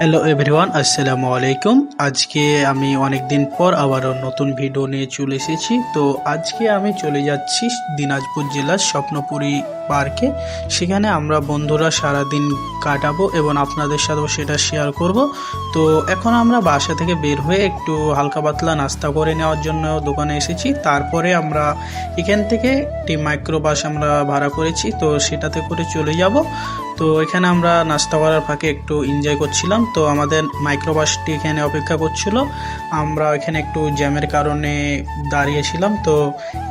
Hello everyone, আসসালামু আলাইকুম। আজকে আমি অনেক দিন পর আবারও নতুন ভিডিও নিয়ে চলে এসেছি। তো আজকে আমি চলে যাচ্ছি দিনাজপুর জেলার স্বপ্নপুরী পার্কে। সেখানে আমরা বন্ধুরা সারাদিন কাটাবো এবং আপনাদের সাথেও সেটা শেয়ার করব। তো এখন আমরা বাসা থেকে বের হয়ে একটু হালকা পাতলা নাস্তা করে নেওয়ার জন্য দোকানে এসেছি। তারপরে আমরা এখান থেকে একটি মাইক্রো বাস আমরা ভাড়া করেছি, তো সেটাতে করে চলে যাব। তো এখানে আমরা নাস্তা করার ফাঁকে একটু এনজয় করছিলাম। তো আমাদের মাইক্রোবাসটি এখানে অপেক্ষা করছিল। আমরা এখানে একটু জ্যামের কারণে দাঁড়িয়েছিলাম। তো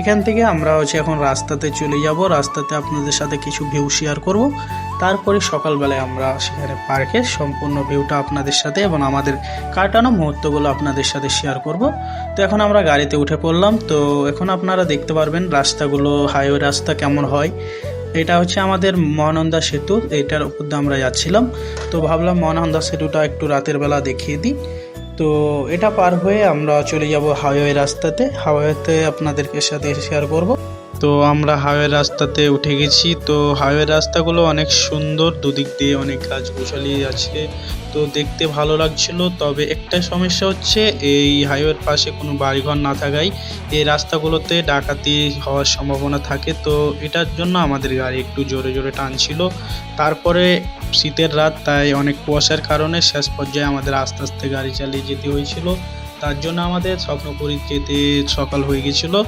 এখান থেকে আমরা এখন রাস্তাতে চলে যাব। রাস্তাতে আপনাদের সাথে কিছু ভিউ শেয়ার করব। তারপরে সকালবেলায় আমরা সেখানে পার্কে সম্পূর্ণ ভিউটা আপনাদের সাথে এবং আমাদের কাটানো মুহূর্তগুলো আপনাদের সাথে শেয়ার করব। তো এখন আমরা গাড়িতে উঠে পড়লাম। তো এখন আপনারা দেখতে পারবেন রাস্তাগুলো, হাইওয়ে রাস্তা কেমন হয়। এটা হচ্ছে আমাদের মহানন্দা সেতু, এটার উপর দিয়ে আমরা যাচ্ছিলাম। তো ভাবলাম মহানন্দা সেতুটা একটু রাতের বেলা দেখিয়ে দিই। তো এটা পার হয়ে আমরা চলে যাব হাইওয়ে রাস্তাতে। হাইওয়েতে আপনাদেরকে সাথে শেয়ার করব। তো আমরা হাইওয়ে রাস্তাতে উঠে গেছি। তো হাইওয়ে রাস্তাগুলো অনেক সুন্দর, দুদিক দিয়ে অনেক গাছগাছালি আছে, তো দেখতে ভালো লাগছিল। তবে একটা সমস্যা হচ্ছে এই হাইওয়ের পাশে কোনো বাড়িঘর না থাকায় এই রাস্তাগুলোতে ডাকাতি হওয়ার সম্ভাবনা থাকে। তো এটার জন্য আমাদের গাড়ি একটু জোরে জোরে টানছিল। তারপরে শীতের রাত, তাই অনেক কুয়াশার কারণে শেষ পর্যায়ে আমাদের আস্তে আস্তে গাড়ি চালিয়ে যেতে হয়েছিল। তার জন্য আমাদের স্বপ্নপুরী যেতে সকাল হয়ে গেছিলো।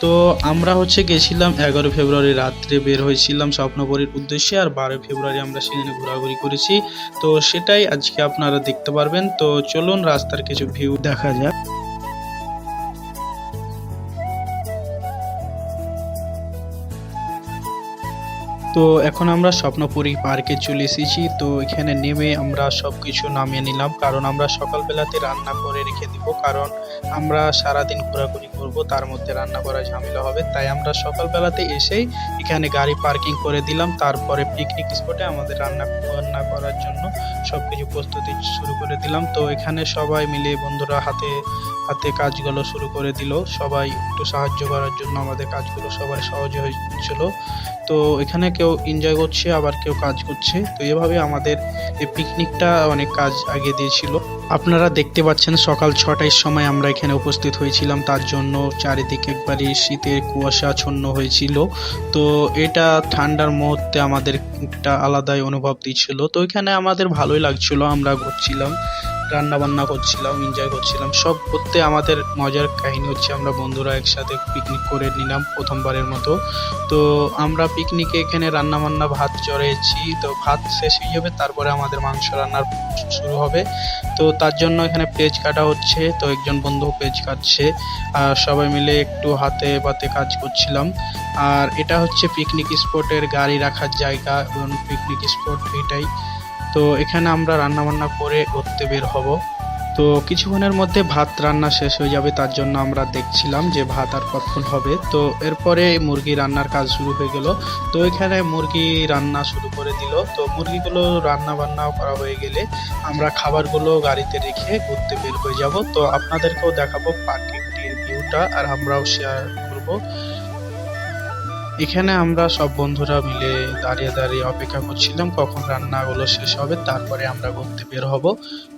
তো আমরা গেছিলাম 11 ফেব্রুয়ারি রাত্রে বের হয়েছিলাম স্বপ্নপুরীর উদ্দেশ্যে, আর 12 ফেব্রুয়ারি আমরা সেখানে ঘোরাঘুরি করেছি। তো সেটাই আজকে আপনারা দেখতে পারবেন। তো চলুন রাস্তার কিছু ভিউ দেখা যাক। তো এখন আমরা স্বপ্নপুরী পার্কে চলে এসেছি। তো এখানে নেমে আমরা সব কিছু নামিয়ে নিলাম, কারণ আমরা সকালবেলাতে রান্না করে রেখে দিব। কারণ আমরা সারাদিন ঘোরাঘুরি করব, তার মধ্যে রান্না করা ঝামেলা হবে। তাই আমরা সকালবেলাতে এসেই এখানে গাড়ি পার্কিং করে দিলাম। তারপরে পিকনিক স্পটে আমাদের রান্না করার জন্য সব কিছু প্রস্তুতি শুরু করে দিলাম। তো এখানে সবাই মিলে বন্ধুরা হাতে হাতে কাজগুলো শুরু করে দিল। সবাই একটু সাহায্য করার জন্য আমাদের কাজগুলো সবার সহজে হয়েছিল। তো এখানে কেউ এনজয় করছে, আবার কেউ কাজ করছে। তো এভাবে আমাদের এই পিকনিকটা অনেক কাজ আগিয়ে দিয়েছিল। আপনারা দেখতে পাচ্ছেন সকাল 6টার সময় আমরা এখানে উপস্থিত হয়েছিলাম। তার জন্য চারিদিকে একবারই শীতের কুয়াশাচ্ছন্ন হয়েছিল। তো এটা ঠান্ডার মুহূর্তে আমাদের একটা আলাদাই অনুভব দিচ্ছিল। তো এখানে আমাদের ভালোই লাগছিল। আমরা ঘুরছিলাম, রান্না বান্না করছিলাম, এনজয় করছিলাম। সব করতে আমাদের মজার কাহিনী হচ্ছে আমরা বন্ধুরা একসাথে পিকনিক করে নিলাম প্রথমবারের মতো। তো আমরা পিকনিকে এখানে রান্না বান্না ভাত চড়েছি। তো ভাত শেষ হয়ে যাবে, তারপরে আমাদের মাংস রান্নার শুরু হবে। তো তার জন্য এখানে পেঁয়াজ কাটা হচ্ছে। তো একজন বন্ধু পেঁয়াজ কাটছে, আর সবাই মিলে একটু হাতে পাতে কাজ করছিলাম। আর এটা হচ্ছে পিকনিক স্পটের গাড়ি রাখার জায়গা এবং পিকনিক স্পট এটাই। তো এখানে আমরা রান্না বান্না করে ঘুরতে বের হব। তো কিছুক্ষণের মধ্যে ভাত রান্না শেষ হয়ে যাবে, তার জন্য আমরা দেখছিলাম যে ভাত আর কতক্ষণ হবে। তো এরপরে মুরগি রান্নার কাজ শুরু হয়ে গেল। তো এখানে মুরগি রান্না শুরু করে দিল। তো মুরগিগুলো রান্না বান্না করা হয়ে গেলে আমরা খাবারগুলো গাড়িতে রেখে ঘুরতে বের হয়ে যাব। তো আপনাদেরকেও দেখাবো পার্কিংটির ভিউটা, আর আমরাও শেয়ার করব। এখানে আমরা সব বন্ধুরা মিলে দাঁড়িয়ে দাঁড়িয়ে অপেক্ষা করছিলাম কখন রান্নাগুলো শেষ হবে, তারপরে আমরা ঘুরতে বের হব।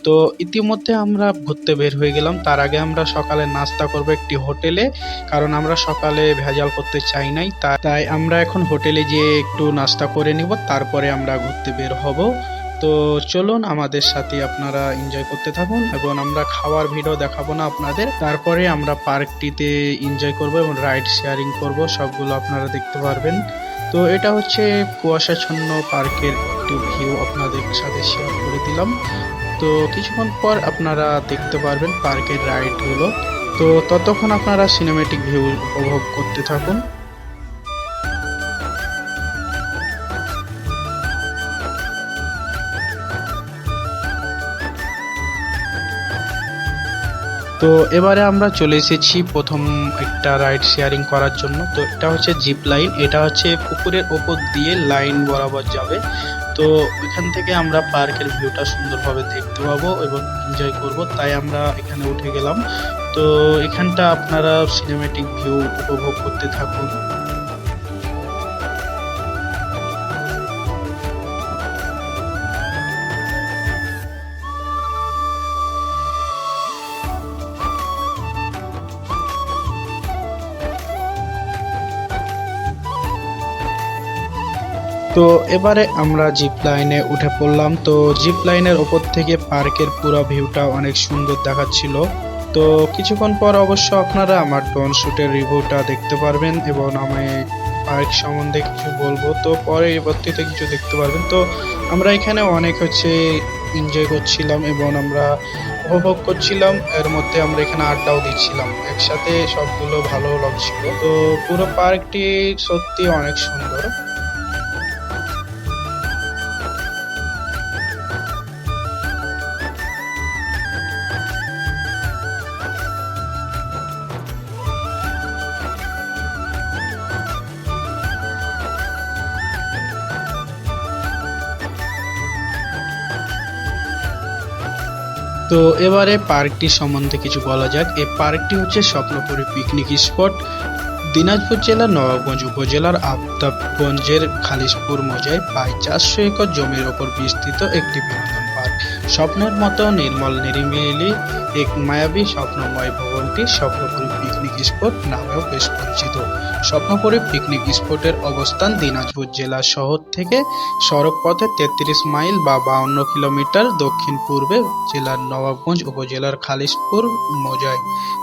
তো ইতিমধ্যে আমরা ঘুরতে বের হয়ে গেলাম। তার আগে আমরা সকালে নাস্তা করব একটি হোটেলে, কারণ আমরা সকালে ভেজাল করতে চাই নাই। তাই আমরা এখন হোটেলে যেয়ে একটু নাস্তা করে নিব, তারপরে আমরা ঘুরতে বের হব। তো চলুন আমাদের সাথে আপনারা এনজয় করতে থাকুন, এবং আমরা খাওয়ার ভিডিও দেখাবো না আপনাদের। তারপরে আমরা পার্কটিতে এনজয় করব এবং রাইড শেয়ারিং করব, সবগুলো আপনারা দেখতে পারবেন। তো এটা হচ্ছে কুয়াশাচ্ছন্ন পার্কের একটু ভিউ আপনাদের সাথে শেয়ার করে দিলাম। তো কিছুক্ষণ পর আপনারা দেখতে পারবেন পার্কের রাইডগুলো। তো ততক্ষণ আপনারা সিনেমেটিক ভিউ উপভোগ করতে থাকুন। তো এবারে আমরা চলে এসেছি প্রথম একটা রাইড শেয়ারিং করার জন্য। তো এটা হচ্ছে জিপ লাইন। এটা হচ্ছে পুকুরের ওপর দিয়ে লাইন বরাবর যাবে। তো এখান থেকে আমরা পার্কের ভিউটা সুন্দরভাবে দেখতে পাবো এবং এনজয় করব, তাই আমরা এখানে উঠে গেলাম। তো এখানটা আপনারা সিনেমেটিক ভিউ উপভোগ করতে থাকুন। তো এবারে আমরা জিপ লাইনে উঠে পড়লাম। তো জিপ লাইনের ওপর থেকে পার্কের পুরো ভিউটা অনেক সুন্দর দেখাচ্ছিল। তো কিছুক্ষণ পর অবশ্য আপনারা আমার ড্রোন শুটের রিভিউটা দেখতে পারবেন এবং আমি পার্ক সম্বন্ধে কিছু বলবো, তো পরবর্তীতে কিছু দেখতে পারবেন। তো আমরা এখানে অনেক এনজয় করছিলাম এবং আমরা উপভোগ করছিলাম, এর মধ্যে আমরা এখানে আড্ডাও দিচ্ছিলাম একসাথে, সবগুলো ভালো লাগছিল। তো পুরো পার্কটি সত্যি অনেক সুন্দর। তো এবারে পার্কটি সম্বন্ধে কিছু বলা যাক। এই পার্কটি হচ্ছে স্বপ্নপুরী পিকনিক স্পট। দিনাজপুর জেলার নবাবগঞ্জ উপজেলার আফতাবগঞ্জের খালিশপুর মৌজায় প্রায় 400 একর জমির ওপর বিস্তৃত একটি বিনোদন পার্ক। স্বপ্নের মতো নির্মল নিরিবিলি এক মায়াবী স্বপ্নময় ভবনটি স্বপ্নপুরী পিকনিক স্পট নামেও বেশ পরিচিত। স্বপ্নপুরী পিকনিক স্পটের অবস্থান দিনাজপুর জেলা শহর থেকে সড়ক পথে 33 মাইল বা 52 কিলোমিটার দক্ষিণ পূর্বে জেলার নবাবগঞ্জ উপজেলার খালিশপুর মৌজায়।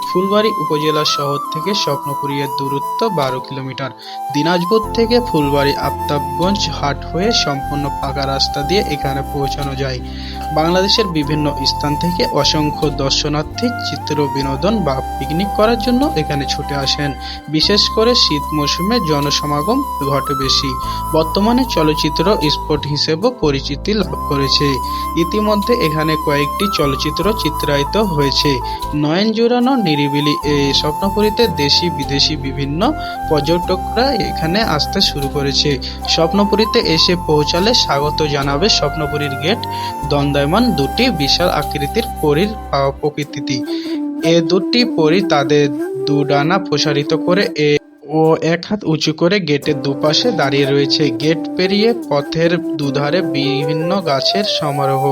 ফুলবাড়ী উপজেলা শহর থেকে স্বপ্নপুরী এর দূরত্ব 12 কিলোমিটার। দিনাজপুর থেকে ফুলবাড়ী আফতাবগঞ্জ হাট হয়ে সম্পূর্ণ পাকা রাস্তা দিয়ে এখানে পৌঁছানো যায়। বাংলাদেশের বিভিন্ন স্থান থেকে অসংখ্য দর্শনার্থী চিত্র বিনোদন বা পিকনিক করার জন্য এখানে ছুটে আসেন। বিশেষ করে শীত মৌসুমে জনসমাগম ঘটে বেশি। বর্তমানে চলচ্চিত্র স্পট হিসেবেও পরিচিতি লাভ করেছে। ইতিমধ্যে এখানে কয়েকটি চলচ্চিত্র চিত্রায়িত হয়েছে। নয়ন জুড়ানো নিরিবিলি এই স্বপ্নপুরীতে দেশি বিদেশি বিভিন্ন পর্যটকরা এখানে আসতে শুরু করেছে। স্বপ্নপুরীতে এসে পৌঁছালে স্বাগত জানাবে স্বপ্নপুরীর গেট দণ্ডায়মান দুটি বিশাল আকৃতির পরীর প্রকৃতি। এ দুটি পরী তাদের দুডানা প্রসারিত করে ও এক হাত উঁচু করে গেটের দুপাশে দাঁড়িয়ে রয়েছে। গেট পেরিয়ে পথের দুধারে বিভিন্ন গাছের সমারোহ।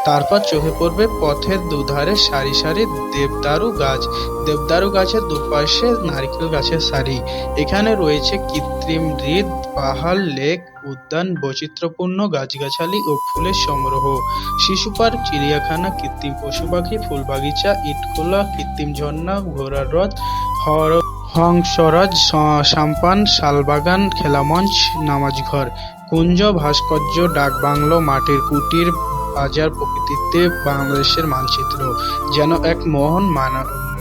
তারপর চোখে পড়বে পথের দুধারে সারি সারি দেবদারু গাছ। দেবদারু গাছের দুপাশে নারকেল গাছের সারি। এখানে রয়েছে কৃত্রিম হ্রদ, পাহাড়, লেক, উদ্যান, বৈচিত্র্যপূর্ণ গাছগাছালি ও ফুলের সমারোহ। শিশু পার্ক, চিড়িয়াখানা, কৃত্রিম পশু পাখি, ফুল বাগিচা, ইটখোলা, কৃত্রিম ঝর্ণা, ঘোড়ার রথ, হংসরাজ, সাম্পান, শালবাগান, খেলামঞ্চ, নামাজঘর, কুঞ্জ, ভাস্কর্য, ডাকবাংলো, মাটির কুটির, বাজার প্রকৃতিতে বাংলাদেশের মানচিত্র। যেন এক মোহন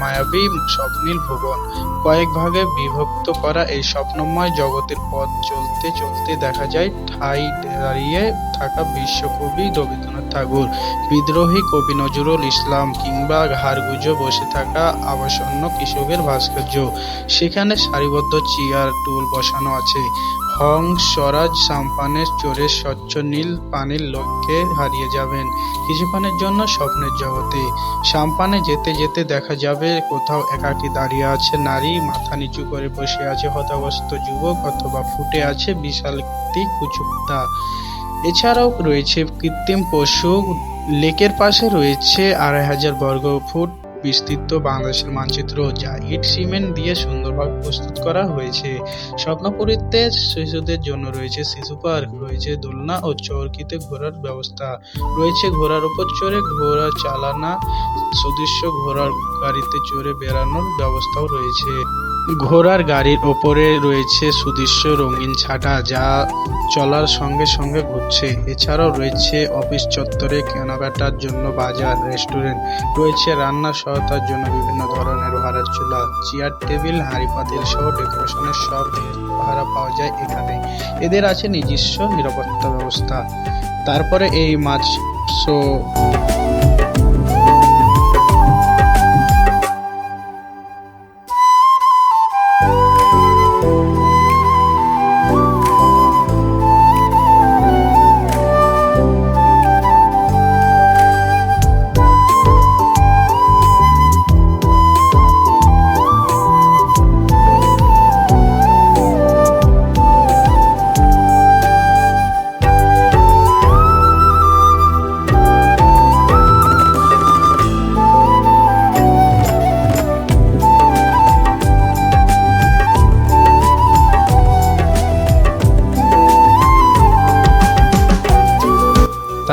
মায়াবী স্বপ্নীল ভুবন। কয়েক ভাগে বিভক্ত করা এই স্বপ্নময় জগতের পথ চলতে চলতে দেখা যায় ঠাই দাঁড়িয়ে থাকা বিশ্বকবি রবীন্দ্রনাথ ঠাকুর, বিদ্রোহী কবি নজরুল ইসলাম কিংবা ঘাড় গুঁজে বসে থাকা আবাসন্ন কৃষকের ভাস্কর্য। সেখানে সারিবদ্ধ চেয়ার টুল বসানো আছে। হংসরাজ সাম্পানের চোরে স্বচ্ছ নীল পানির লক্ষ্যে হারিয়ে যাবেন কিছুক্ষণের জন্য স্বপ্নের জগতে। সাম্পানে যেতে যেতে দেখা যাবে কোথাও একাকী দাঁড়িয়ে আছে নারী, মাথা নিচু করে বসে আছে হতাগ্রস্ত যুবক, অথবা ফুটে আছে বিশাল একটি কুচুক্তা। এছাড়াও রয়েছে কৃত্রিম পশু। লেকের পাশে রয়েছে 2500 বর্গফুট বিস্তৃত বাংলাদেশের মানচিত্র, যা ইট সিমেন্ট দিয়ে সুন্দরভাবে প্রস্তুত করা হয়েছে। স্বপ্নপুরীতে শিশুদের জন্য রয়েছে শিশু পার্ক, রয়েছে দোলনা ও চরকিতে ঘোরার ব্যবস্থা, রয়েছে ঘোড়ার উপর চড়ে ঘোড়া চালানা, সুদৃশ্য ঘোড়ার গাড়িতে চড়ে বেড়ানোর ব্যবস্থাও রয়েছে। ঘোড়ার গাড়ির ওপরে রয়েছে সুদৃশ্য রঙিন ছাতা, যা চলার সঙ্গে সঙ্গে ঘুরছে। এছাড়াও রয়েছে অফিস চত্বরে কেনাকাটার জন্য বাজার, রেস্টুরেন্ট, রয়েছে রান্নার সহায়তার জন্য বিভিন্ন ধরনের ভাড়ার চুলা, চেয়ার টেবিল, হাঁড়ি পাতিল সহ ডেকোরেশনের সব ভাড়া পাওয়া যায় এখানে। এদের আছে নিজস্ব নিরাপত্তা ব্যবস্থা। তারপরে এই মাছ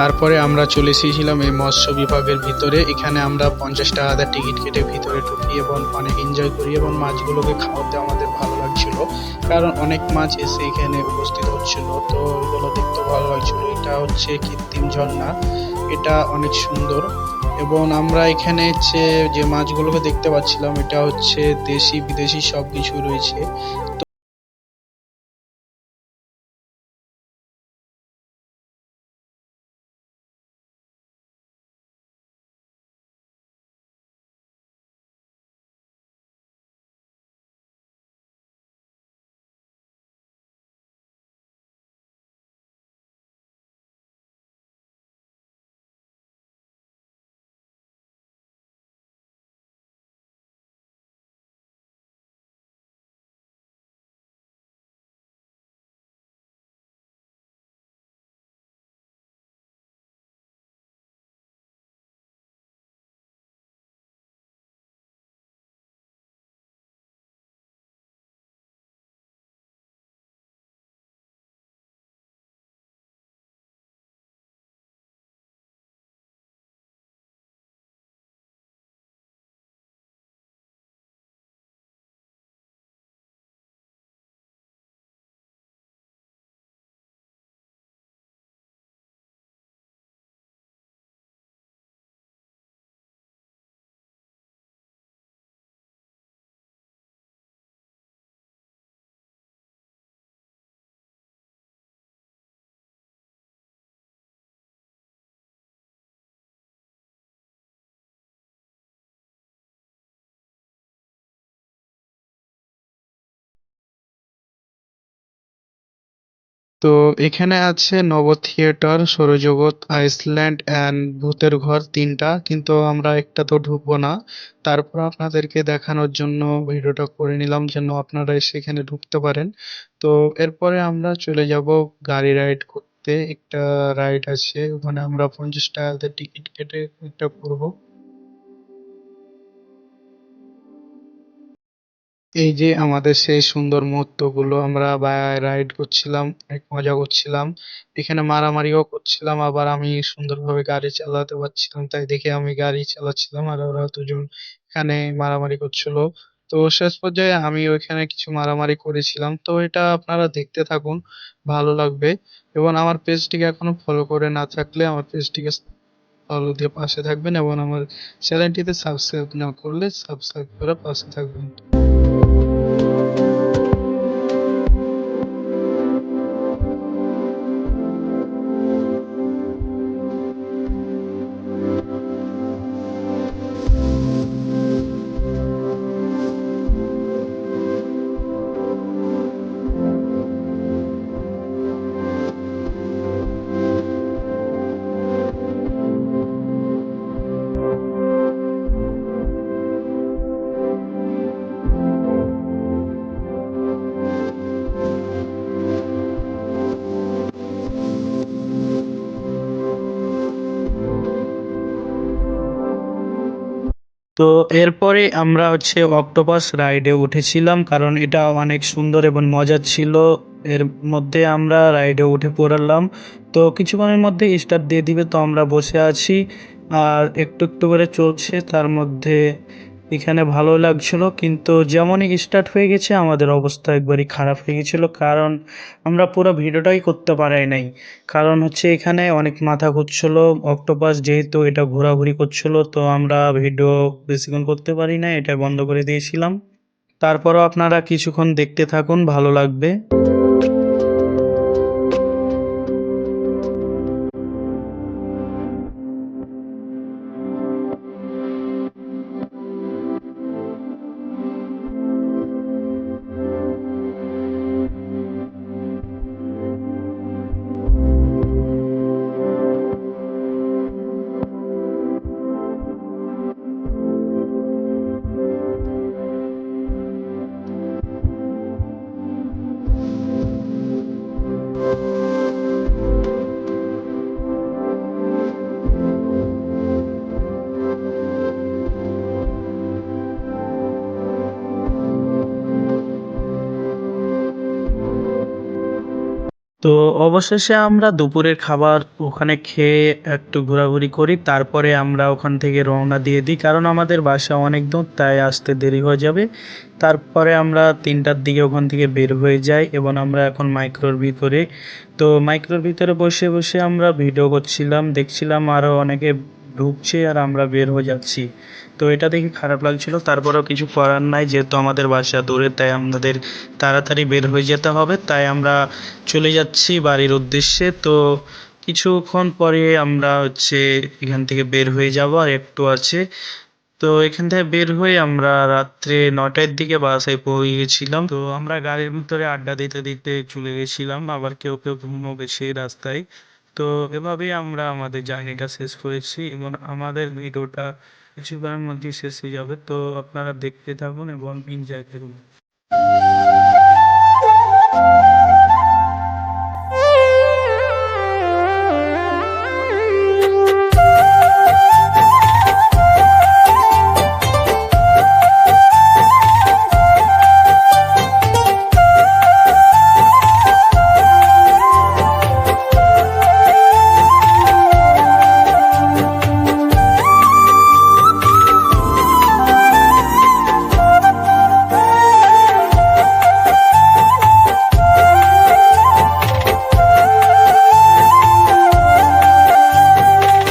তারপরে আমরা চলে এসেছিলাম এই মৎস্য বিভাগের ভিতরে। এখানে আমরা 50 টাকা টিকিট কেটে ভিতরে ঢুকি এবং অনেক এনজয় করি এবং মাছগুলোকে খাওয়াতে আমাদের ভালো লাগছিল, কারণ অনেক মাছ এসে এখানে উপস্থিত হচ্ছিল। তো এগুলো দেখতে ভালো লাগছিল। এটা হচ্ছে কৃত্রিম ঝর্ণা, এটা অনেক সুন্দর। এবং আমরা এখানে হচ্ছে যে মাছগুলোকে দেখতে পাচ্ছিলাম, এটা হচ্ছে দেশি বিদেশি সবকিছু রয়েছে। তো এখানে আছে নব থিয়েটার, সৌরজগৎ, আইসল্যান্ড অ্যান্ড ভূতের ঘর, তিনটা, কিন্তু আমরা একটা তো ঢুকবো না। তারপর আপনাদেরকে দেখানোর জন্য ভিডিওটা করে নিলাম যেন আপনারা সেখানে ঢুকতে পারেন। তো এরপরে আমরা চলে যাব গাড়ি রাইড করতে। একটা রাইড আছে ওখানে, আমরা 50 টাকাতে টিকিট কেটে একটা করবো। এই যে আমাদের সেই সুন্দর মুহূর্তগুলো, আমরা রাইড করছিলাম, অনেক মজা করছিলাম, এখানে মারামারিও করছিলাম, আবার আমি সুন্দরভাবে গাড়ি চালাতে পারছিলাম, তাই দেখে আমি গাড়ি চালাচ্ছিলাম আর ওরা দুজন এখানে মারামারি করছিল। তো শেষ পর্যায়ে আমি ওইখানে কিছু মারামারি করেছিলাম। তো এটা আপনারা দেখতে থাকুন, ভালো লাগবে। এবং আমার পেজটিকে এখনো ফলো করে না থাকলে আমার পেজটিকে ফলো দিয়ে পাশে থাকবেন, এবং আমার চ্যানেলটিতে সাবস্ক্রাইব না করলে সাবস্ক্রাইব করে পাশে থাকবেন। তো এরপরে আমরা হচ্ছে অক্টোপাস রাইডে উঠেছিলাম, কারণ এটা অনেক সুন্দর এবং মজার ছিল। এর মধ্যে আমরা রাইডে উঠে পড়লাম। তো কিছুক্ষণের মধ্যে স্টার্ট দিয়ে দিবে, তো আমরা বসে আছি আর একটু একটু করে চলছে। তার মধ্যে এখানে ভালো লাগছিল, কিন্তু যেমনই স্টার্ট হয়ে গেছে আমাদের অবস্থা একবারই খারাপ হয়ে গেছিল, কারণ আমরা পুরো ভিডিওটাই করতে পারি নাই। কারণ হচ্ছে এখানে অনেক মাথা ঘুরছিল, অক্টোপাস যেহেতু এটা ঘোরাঘুরি করছিল, তো আমরা ভিডিও বেশিক্ষণ করতে পারি না, এটা বন্ধ করে দিয়েছিলাম। তারপরও আপনারা কিছুক্ষণ দেখতে থাকুন, ভালো লাগবে। তো অবশেষে আমরা দুপুরের খাবার ওখানে খেয়ে একটু ঘোরাঘুরি করি, তারপরে আমরা ওখান থেকে রওনা দিয়ে দিই কারণ আমাদের বাসা অনেক দূর, তাই আসতে দেরি হয়ে যাবে। তারপরে আমরা 3টার দিকে ওখান থেকে বের হয়ে যাই এবং আমরা এখন মাইক্রোর ভিতরে। তো মাইক্রোর ভিতরে বসে বসে আমরা ভিডিও করছিলাম, দেখছিলাম আরও অনেকে ঢুকছে আর আমরা বের হয়ে যাচ্ছি। তো এটা দেখে খারাপ লাগছিল, তারপরেও কিছু করার নাই, যেহেতু আমাদের বাসা দূরে তাই আমাদের তাড়াতাড়ি বের হয়ে যেতে হবে, তাই আমরা চলে যাচ্ছি বাড়ির উদ্দেশ্যে। তো কিছুক্ষণ পরে আমরা হচ্ছে এখান থেকে বের হয়ে যাব, আর একটু আছে। তো এখান থেকে বের হয়ে আমরা রাত্রে 9টার দিকে বাসায় পৌঁছে গেছিলাম। তো আমরা গাড়ির ভিতরে আড্ডা দিতে দিতে চলে গেছিলাম, আবার কেউ কেউ ঘুমও গেছে রাস্তায়। তো এভাবেই আমরা আমাদের জার্নিটা শেষ করেছি এবং আমাদের ভিডিওটা কিছুক্ষণের মধ্যেই শেষ হয়ে যাবে। তো আপনারা দেখতে থাকুন এবং এনজয় করুন।